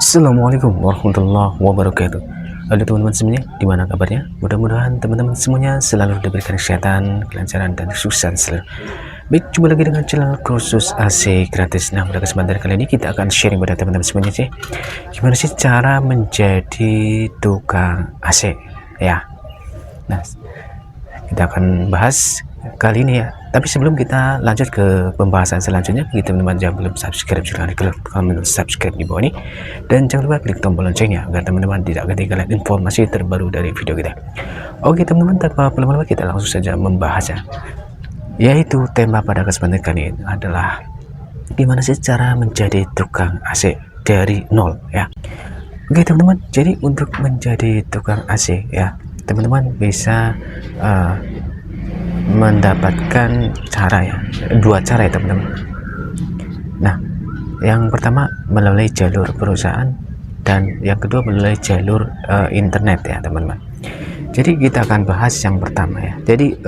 Assalamualaikum warahmatullahi wabarakatuh. Halo teman-teman semuanya, gimana kabarnya? Mudah-mudahan teman-teman semuanya selalu diberikan kesehatan, kelancaran, dan sukses selalu. Baik, jumpa lagi dengan channel kursus AC gratis. Nah, pada kesempatan kali ini kita akan sharing pada teman-teman semuanya sih, gimana sih cara menjadi tukang AC ya. Nah, kita akan bahas kali ini ya. Tapi sebelum kita lanjut ke pembahasan selanjutnya, bagi teman-teman yang belum subscribe, silahkan klik tombol subscribe di bawah ini, dan jangan lupa klik tombol loncengnya agar teman-teman tidak ketinggalan informasi terbaru dari video kita. Oke teman-teman, tanpa berlama-lama kita langsung saja membahasnya. Yaitu tema pada kesempatan kali ini adalah gimana sih cara menjadi tukang AC dari nol ya. Oke teman-teman, jadi untuk menjadi tukang AC ya, teman-teman bisa mendapatkan cara ya, dua cara ya teman-teman. Nah, yang pertama melalui jalur perusahaan dan yang kedua melalui jalur internet ya teman-teman. Jadi kita akan bahas yang pertama ya. Jadi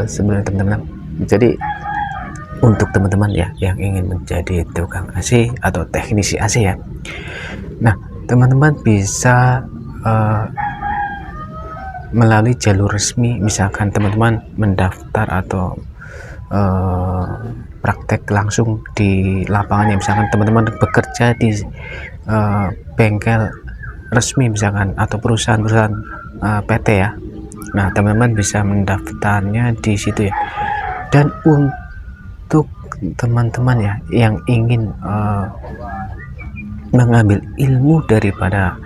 sebenarnya teman-teman, jadi untuk teman-teman ya yang ingin menjadi tukang AC atau teknisi AC ya, nah teman-teman bisa melalui jalur resmi. Misalkan teman-teman mendaftar atau praktek langsung di lapangannya, misalkan teman-teman bekerja di bengkel resmi misalkan atau perusahaan-perusahaan PT ya. Nah teman-teman bisa mendaftarnya di situ ya. Dan untuk teman-teman ya yang ingin mengambil ilmu daripada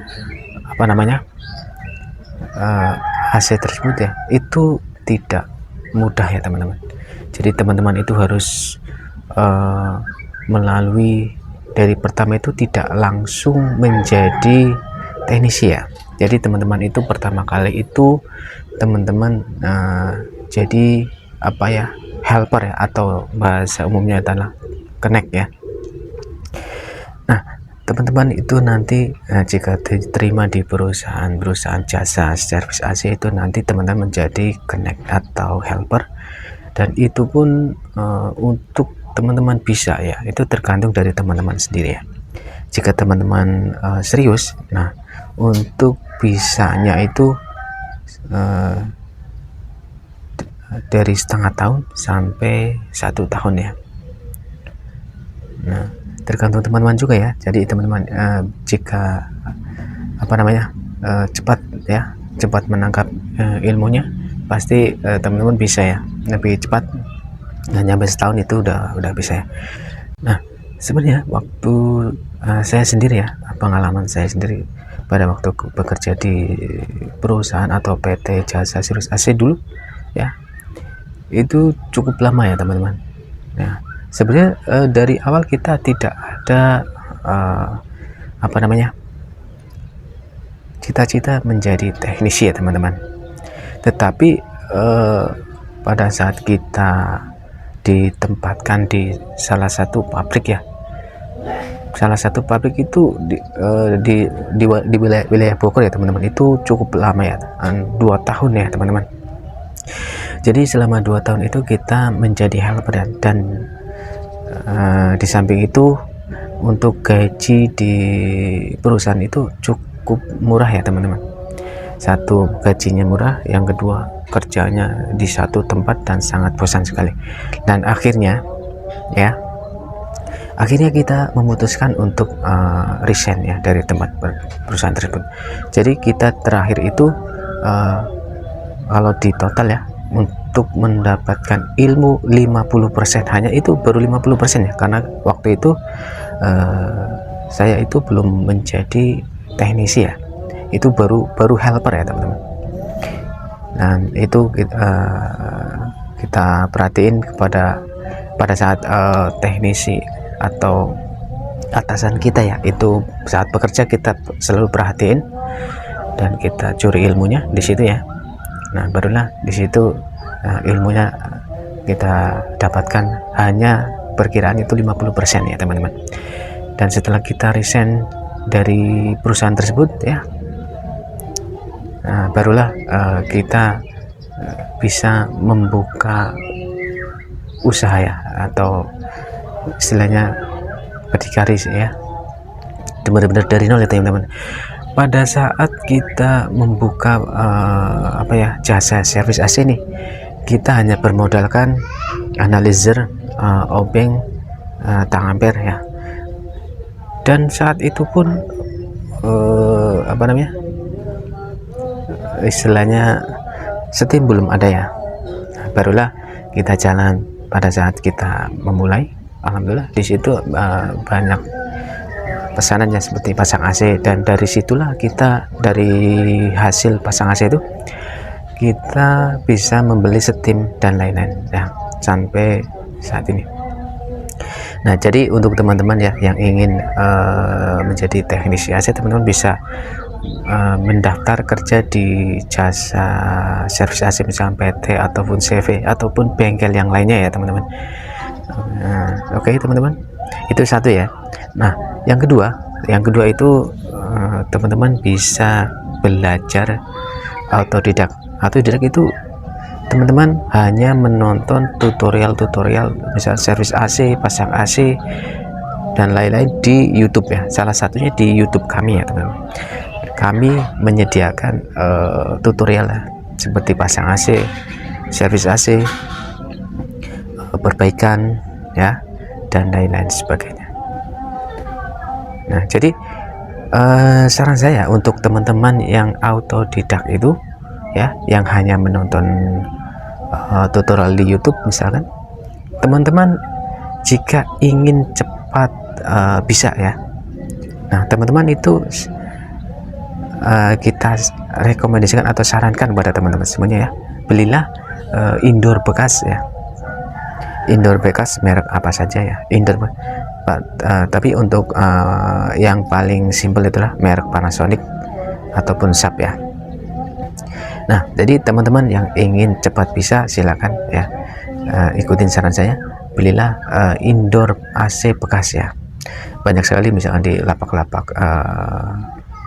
apa namanya AC tersebut ya, itu tidak mudah ya teman-teman. Jadi teman-teman itu harus melalui dari pertama itu tidak langsung menjadi teknisi ya. Jadi teman-teman itu pertama kali itu teman-teman jadi apa ya, helper ya, atau bahasa umumnya adalah connect ya. Nah teman-teman itu nanti jika diterima di perusahaan jasa servis AC itu, nanti teman-teman menjadi connect atau helper, dan itu pun untuk teman-teman bisa ya, itu tergantung dari teman-teman sendiri ya. Jika teman-teman serius, nah untuk bisanya itu dari setengah tahun sampai 1 tahun ya. Nah tergantung teman-teman juga ya. Jadi teman-teman jika apa namanya cepat ya, cepat menangkap ilmunya, pasti teman-teman bisa ya lebih cepat, dan sampai setahun itu udah bisa ya. Nah sebenarnya waktu saya sendiri ya, pengalaman saya sendiri pada waktu bekerja di perusahaan atau PT jasa servis AC dulu ya, itu cukup lama ya teman-teman. Nah sebenarnya dari awal kita tidak ada apa namanya cita-cita menjadi teknisi ya teman-teman. Tetapi pada saat kita ditempatkan di salah satu pabrik ya, salah satu pabrik itu di wilayah Bogor ya teman-teman, itu cukup lama ya, 2 tahun ya teman-teman. Jadi selama 2 tahun itu kita menjadi helper dan di samping itu untuk gaji di perusahaan itu cukup murah ya teman-teman. Satu, gajinya murah, yang kedua kerjanya di satu tempat dan sangat bosan sekali. Dan akhirnya kita memutuskan untuk resign ya dari tempat perusahaan tersebut. Jadi kita terakhir itu kalau di total ya, untuk mendapatkan ilmu 50%, hanya itu baru 50% ya, karena waktu itu saya itu belum menjadi teknisi ya, itu baru helper ya teman-teman. Dan itu kita perhatiin pada saat teknisi atau atasan kita ya, itu saat bekerja kita selalu perhatiin dan kita curi ilmunya di situ ya. Nah barulah di situ ilmunya kita dapatkan, hanya perkiraan itu 50% ya teman-teman. Dan setelah kita resign dari perusahaan tersebut ya, barulah kita bisa membuka usaha ya, atau istilahnya berdikari ya. benar-benar dari nol ya teman-teman. Pada saat kita membuka jasa servis AC nih, kita hanya bermodalkan analyzer, obeng, tang ampere ya, dan saat itu pun istilahnya setim belum ada ya. Barulah kita jalan pada saat kita memulai. Alhamdulillah di situ banyak pesanannya seperti pasang AC, dan dari situlah kita, dari hasil pasang AC itu kita bisa membeli setim dan lain-lain ya sampai saat ini. Nah, jadi untuk teman-teman ya yang ingin menjadi teknisi AC, teman-teman bisa mendaftar kerja di jasa servis AC misalnya PT ataupun CV ataupun bengkel yang lainnya ya teman-teman. Oke, teman-teman, itu satu ya. Nah, yang kedua itu teman-teman bisa belajar autodidak. Autodidak itu teman-teman hanya menonton tutorial misal servis AC, pasang AC dan lain-lain di YouTube ya. Salah satunya di YouTube kami ya teman-teman. Kami menyediakan tutorial seperti pasang AC, servis AC, perbaikan ya, dan lain-lain sebagainya. Nah, jadi saran saya untuk teman-teman yang autodidak itu ya, yang hanya menonton tutorial di YouTube misalkan, teman-teman jika ingin cepat bisa ya, nah teman-teman itu kita rekomendasikan atau sarankan pada teman-teman semuanya ya, belilah indoor bekas ya. Indoor bekas merek apa saja ya, indoor tapi untuk yang paling simpel itulah merek Panasonic ataupun Sharp ya. Nah, jadi teman-teman yang ingin cepat bisa silakan ya, ikutin saran saya, belilah indoor AC bekas ya. Banyak sekali misalkan di lapak-lapak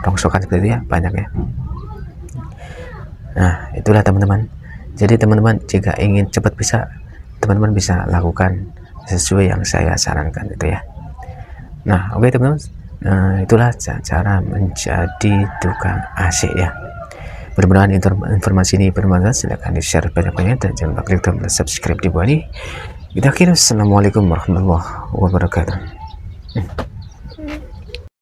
rongsokan seperti itu ya, banyak ya. Nah, itulah teman-teman. Jadi teman-teman jika ingin cepat bisa, teman-teman bisa lakukan sesuai yang saya sarankan itu ya. Nah, oke teman-teman, itulah cara menjadi tukang AC ya. Mudah-mudahan informasi ini bermanfaat. Silahkan di share banyak-banyak dan jangan lupa klik tombol subscribe di bawah ini. Kita akhiri, assalamualaikum warahmatullahi wabarakatuh.